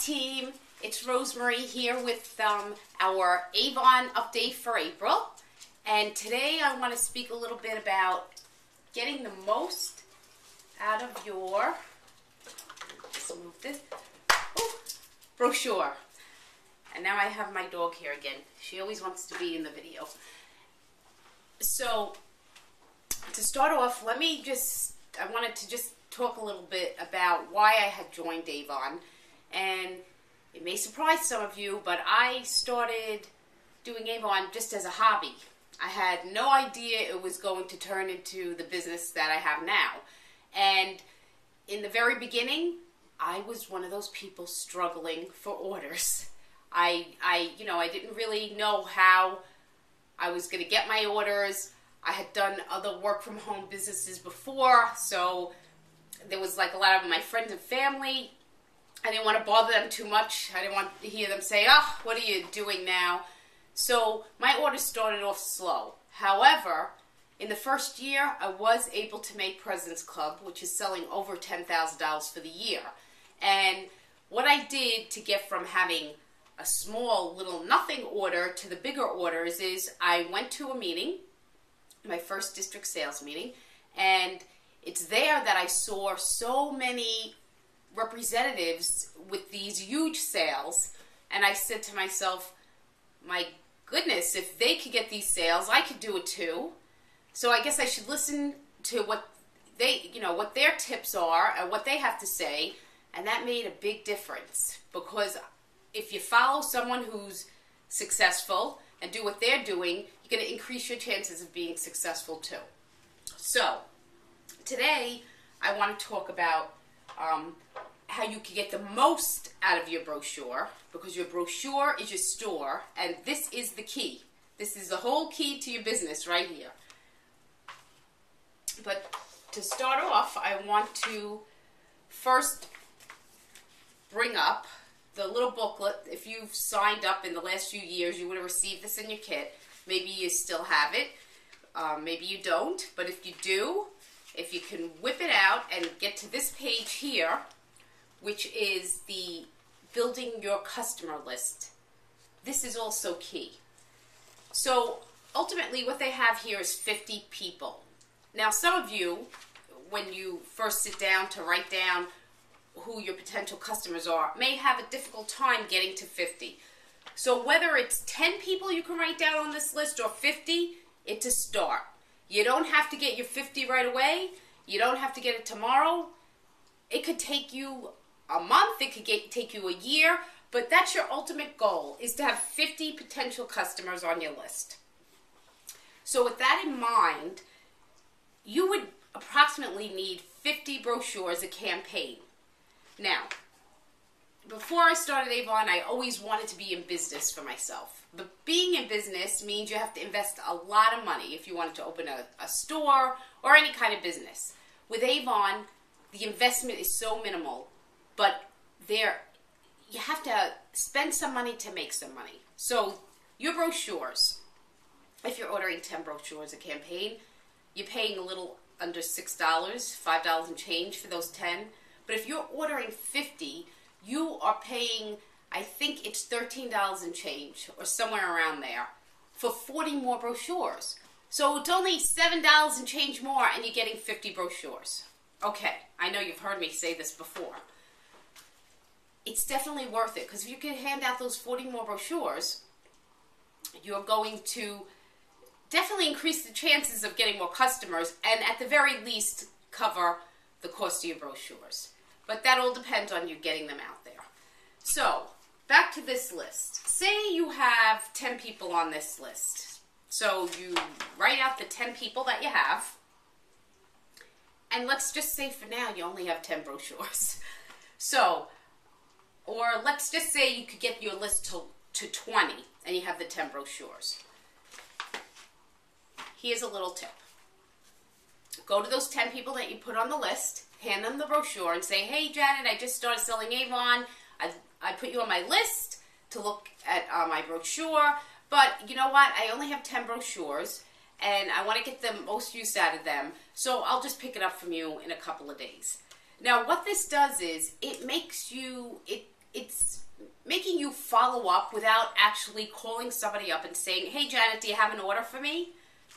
team, it's Rosemarie here with our Avon update for April. And today I want to speak a little bit about getting the most out of your, let's move this, brochure. And now I have my dog here again. She always wants to be in the video. So to start off, I wanted to just talk a little bit about why I had joined Avon. And it may surprise some of you, but I started doing Avon just as a hobby. I had no idea it was going to turn into the business that I have now. And in the very beginning, I was one of those people struggling for orders. I didn't really know how I was going to get my orders. I had done other work from home businesses before, so there was like a lot of my friends and family. I didn't want to bother them too much. I didn't want to hear them say, "Oh, what are you doing now?" So my orders started off slow. However, in the first year, I was able to make President's Club, which is selling over $10,000 for the year. And what I did to get from having a small little nothing order to the bigger orders is I went to a meeting, my first district sales meeting, and it's there that I saw so many representatives with these huge sales, and I said to myself, my goodness, if they could get these sales, I could do it too. So I guess I should listen to what their tips are and what they have to say, and that made a big difference, because if you follow someone who's successful and do what they're doing, you're going to increase your chances of being successful too. So today I want to talk about how you can get the most out of your brochure, because your brochure is your store, and this is the key. This is the whole key to your business right here. But to start off, I want to first bring up the little booklet. If you've signed up in the last few years, you would have received this in your kit. Maybe you still have it. Maybe you don't. But if you do, if you can whip it out and get to this page here, which is the building your customer list, this is also key. So ultimately what they have here is 50 people. Now some of you, when you first sit down to write down who your potential customers are, may have a difficult time getting to 50. So whether it's 10 people you can write down on this list or 50, it's a start. You don't have to get your 50 right away. You don't have to get it tomorrow. It could take you a month, it could take you a year, but that's your ultimate goal, is to have 50 potential customers on your list. So with that in mind, you would approximately need 50 brochures a campaign. Now, before I started Avon, I always wanted to be in business for myself. But being in business means you have to invest a lot of money if you wanted to open a store or any kind of business. With Avon, the investment is so minimal, but you have to spend some money to make some money. So your brochures, if you're ordering 10 brochures a campaign, you're paying a little under $6, $5 and change for those 10. But if you're ordering 50, you are paying, I think it's $13 and change, or somewhere around there, for 40 more brochures. So it's only $7 and change more, and you're getting 50 brochures. Okay, I know you've heard me say this before. It's definitely worth it, because if you can hand out those 40 more brochures, you're going to definitely increase the chances of getting more customers, and at the very least cover the cost of your brochures. But that all depends on you getting them out there. So back to this list. Say you have 10 people on this list. So you write out the 10 people that you have, and let's just say for now you only have 10 brochures. So, or let's just say you could get your list to 20 and you have the 10 brochures. Here's a little tip. Go to those 10 people that you put on the list, hand them the brochure and say, "Hey Janet, I just started selling Avon. I put you on my list to look at my brochure, but you know what, I only have 10 brochures and I want to get the most use out of them, so I'll just pick it up from you in a couple of days." Now what this does is it makes you, it it's making you follow up without actually calling somebody up and saying, hey, Janet, do you have an order for me?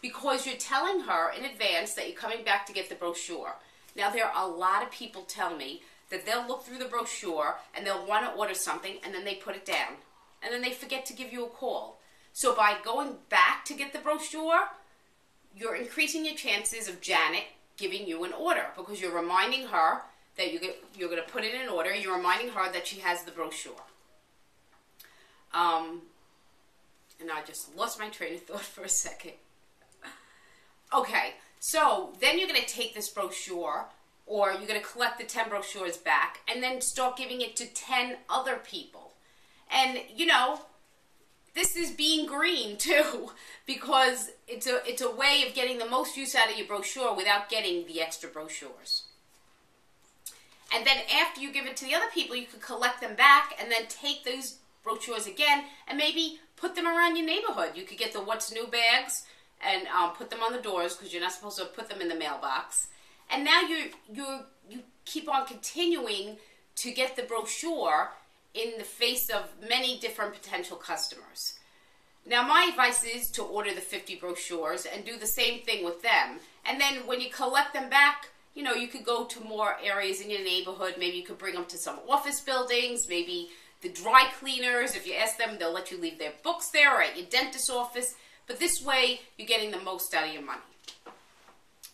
Because you're telling her in advance that you're coming back to get the brochure. Now, there are a lot of people tell me that they'll look through the brochure and they'll want to order something and then they put it down. And then they forget to give you a call. So by going back to get the brochure, you're increasing your chances of Janet giving you an order because you're reminding her that you're going to put it in order. You're reminding her that she has the brochure. And I just lost my train of thought for a second. Okay, so then you're going to take this brochure, or you're going to collect the 10 brochures back, and then start giving it to 10 other people. And, you know, this is being green, too, because it's a way of getting the most use out of your brochure without getting the extra brochures. And then after you give it to the other people, you could collect them back and then take those brochures again and maybe put them around your neighborhood. You could get the What's New bags and put them on the doors because you're not supposed to put them in the mailbox. And now you keep on continuing to get the brochure in the face of many different potential customers. Now, my advice is to order the 50 brochures and do the same thing with them. And then when you collect them back, you know, you could go to more areas in your neighborhood. Maybe you could bring them to some office buildings, maybe the dry cleaners. If you ask them, they'll let you leave their books there or at your dentist's office. But this way, you're getting the most out of your money.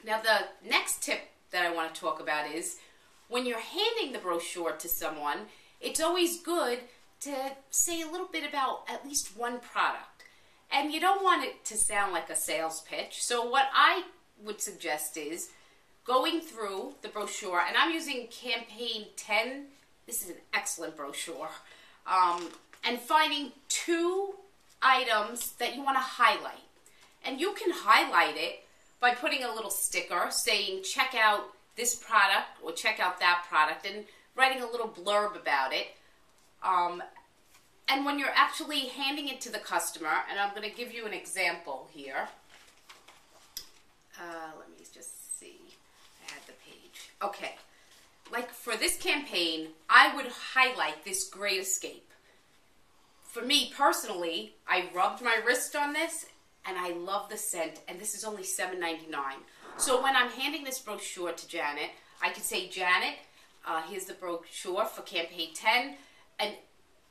Now, the next tip that I want to talk about is when you're handing the brochure to someone, it's always good to say a little bit about at least one product. And you don't want it to sound like a sales pitch. So what I would suggest is going through the brochure, and I'm using Campaign 10. This is an excellent brochure. And finding 2 items that you want to highlight. And you can highlight it by putting a little sticker saying, check out this product or check out that product, and writing a little blurb about it. And when you're actually handing it to the customer, and I'm going to give you an example here. Let me just see. I had the page. Okay. Like for this campaign, I would highlight this Great Escape. For me personally, I rubbed my wrist on this and I love the scent, and this is only $7.99. So when I'm handing this brochure to Janet, I can say, Janet, here's the brochure for Campaign 10, and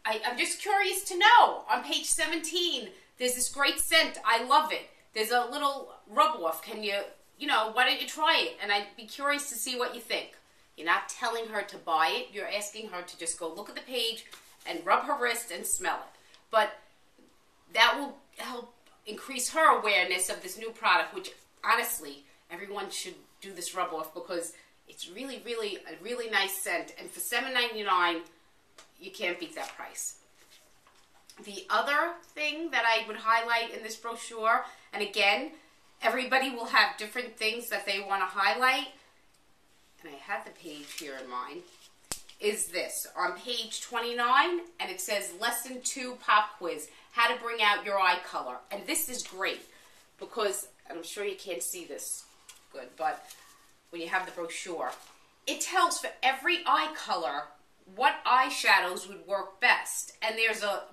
I'm just curious to know, on page 17, there's this great scent. I love it. There's a little rub-off. Can you, why don't you try it? And I'd be curious to see what you think. You're not telling her to buy it. You're asking her to just go look at the page and rub her wrist and smell it. But that will help increase her awareness of this new product, which honestly, everyone should do this rub-off because it's really, really a really nice scent. And for $7.99, you can't beat that price. The other thing that I would highlight in this brochure, and again, everybody will have different things that they want to highlight, and I have the page here in mind, is this. On page 29, and it says Lesson 2 Pop Quiz, How to Bring Out Your Eye Color. And this is great because, and I'm sure you can't see this good, but when you have the brochure, it tells for every eye color what eyeshadows would work best. And there's a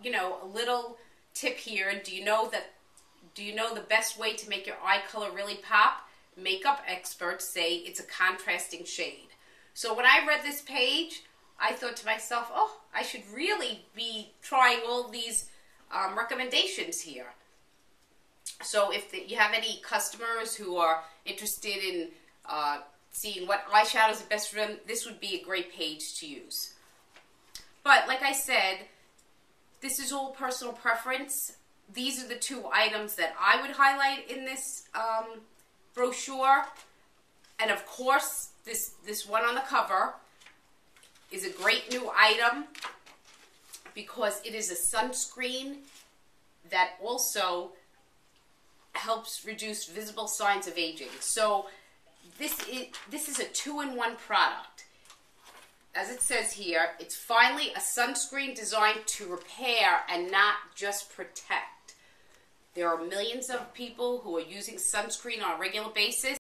little tip here. Do you know the best way to make your eye color really pop? Makeup experts say it's a contrasting shade. So when I read this page, I thought to myself, oh, I should really be trying all these recommendations here. So if you have any customers who are interested in seeing what eyeshadows are best for them, this would be a great page to use. But like I said, this is all personal preference. These are the 2 items that I would highlight in this brochure. And of course, this one on the cover is a great new item because it is a sunscreen that also helps reduce visible signs of aging. So this is a 2-in-1 product. As it says here, it's finally a sunscreen designed to repair and not just protect. There are millions of people who are using sunscreen on a regular basis.